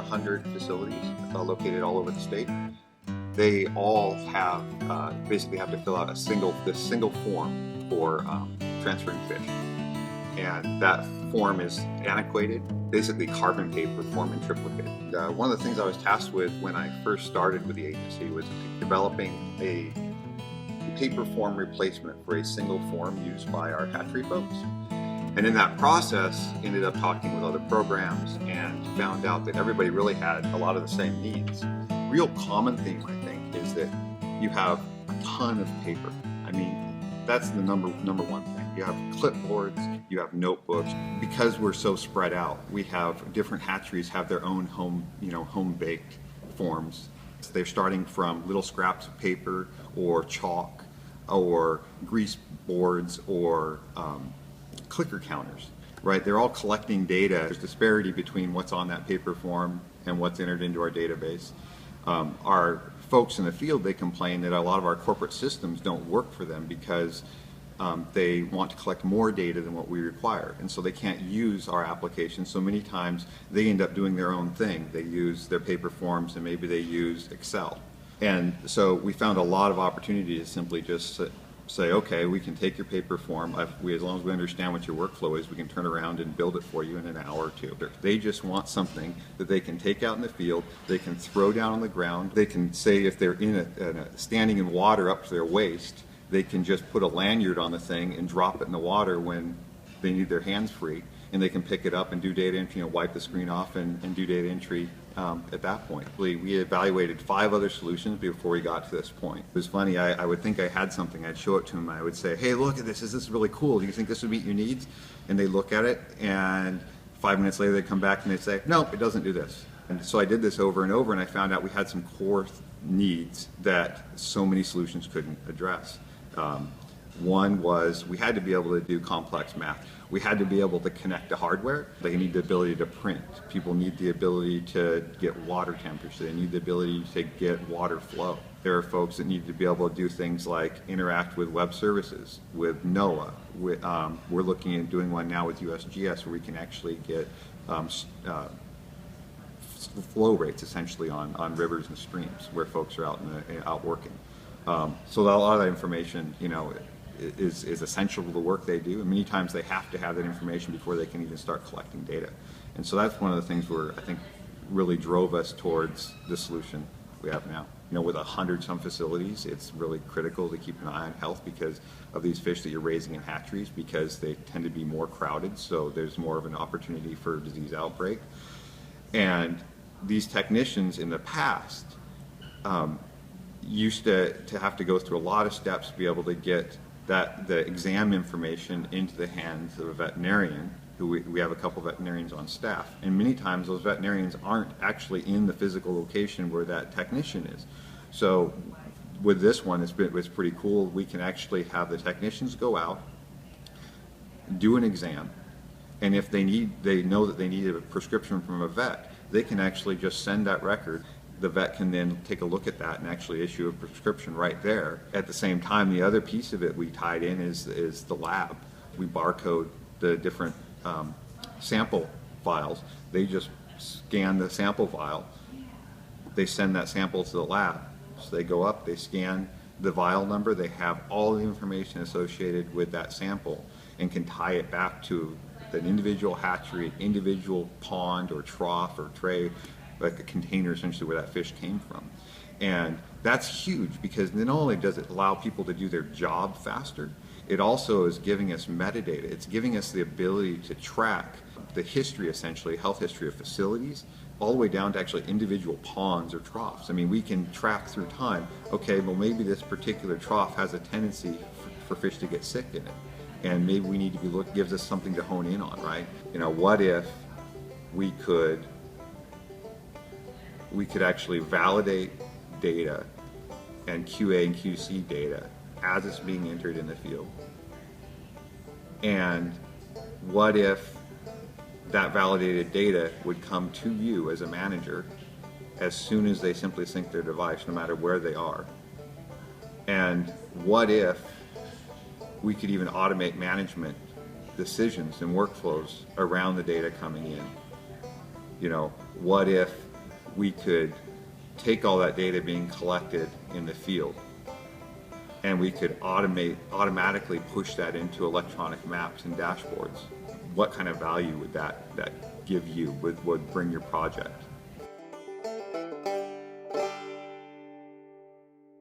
100 facilities located all over the state. They all have basically have to fill out this single form for transferring fish, and that form is antiquated, basically carbon paper form in triplicate. One of the things I was tasked with when I first started with the agency was developing a paper form replacement for a single form used by our hatchery folks. And in that process, ended up talking with other programs and found out that everybody really had a lot of the same needs. Real common theme, I think, is that you have a ton of paper. I mean, that's the number one thing. You have clipboards, you have notebooks. Because we're so spread out, we have different hatcheries have their own home baked forms. They're starting from little scraps of paper or chalk or grease boards or clicker counters, right? They're all collecting data. There's disparity between what's on that paper form and what's entered into our database. Our folks in the field, they complain that a lot of our corporate systems don't work for them because they want to collect more data than what we require, and so they can't use our application. So many times they end up doing their own thing. They use their paper forms and maybe they use Excel. And so we found a lot of opportunity to simply just say, okay, we can take your paper form. As long as we understand what your workflow is, we can turn around and build it for you in an hour or two. They just want something that they can take out in the field, they can throw down on the ground. They can say if they're standing in water up to their waist, they can just put a lanyard on the thing and drop it in the water when they need their hands free, and they can pick it up and do data entry and wipe the screen off and do data entry at that point. We evaluated 5 other solutions before we got to this point. It was funny, I would think I had something, I'd show it to them, I would say, hey, look at this, is this really cool? Do you think this would meet your needs? And they look at it, and 5 minutes later they come back and they say, no, it doesn't do this. And so I did this over and over, and I found out we had some core needs that so many solutions couldn't address. One was we had to be able to do complex math. We had to be able to connect to hardware. They need the ability to print. People need the ability to get water temperature. They need the ability to get water flow. There are folks that need to be able to do things like interact with web services, with NOAA. We're looking at doing one now with USGS where we can actually get flow rates essentially on rivers and streams where folks are out working. So a lot of that information, is essential to the work they do, and many times they have to have that information before they can even start collecting data. And so that's one of the things where I think really drove us towards the solution we have now. With 100-some facilities, it's really critical to keep an eye on health because of these fish that you're raising in hatcheries, because they tend to be more crowded, so there's more of an opportunity for disease outbreak. And these technicians in the past used to have to go through a lot of steps to be able to get the exam information into the hands of a veterinarian, who we have a couple veterinarians on staff. And many times those veterinarians aren't actually in the physical location where that technician is. So with this one, it's pretty cool. We can actually have the technicians go out, do an exam, and if they know that they need a prescription from a vet, they can actually just send that record. The vet can then take a look at that and actually issue a prescription right there. At the same time, the other piece of it we tied in is the lab. We barcode the different sample files. They just scan the sample file. They send that sample to the lab. So they go up, they scan the vial number, they have all the information associated with that sample and can tie it back to an individual hatchery, individual pond or trough or tray, like a container essentially where that fish came from. And that's huge because not only does it allow people to do their job faster, it also is giving us metadata. It's giving us the ability to track the history, essentially, health history of facilities, all the way down to actually individual ponds or troughs. I mean, we can track through time, okay, well maybe this particular trough has a tendency for fish to get sick in it. And maybe we need to gives us something to hone in on, right? What if we could actually validate data and QA and QC data as it's being entered in the field? And what if that validated data would come to you as a manager as soon as they simply sync their device, no matter where they are? And what if we could even automate management decisions and workflows around the data coming in? What if we could take all that data being collected in the field, and we could automatically push that into electronic maps and dashboards. What kind of value would that give you, would bring your project?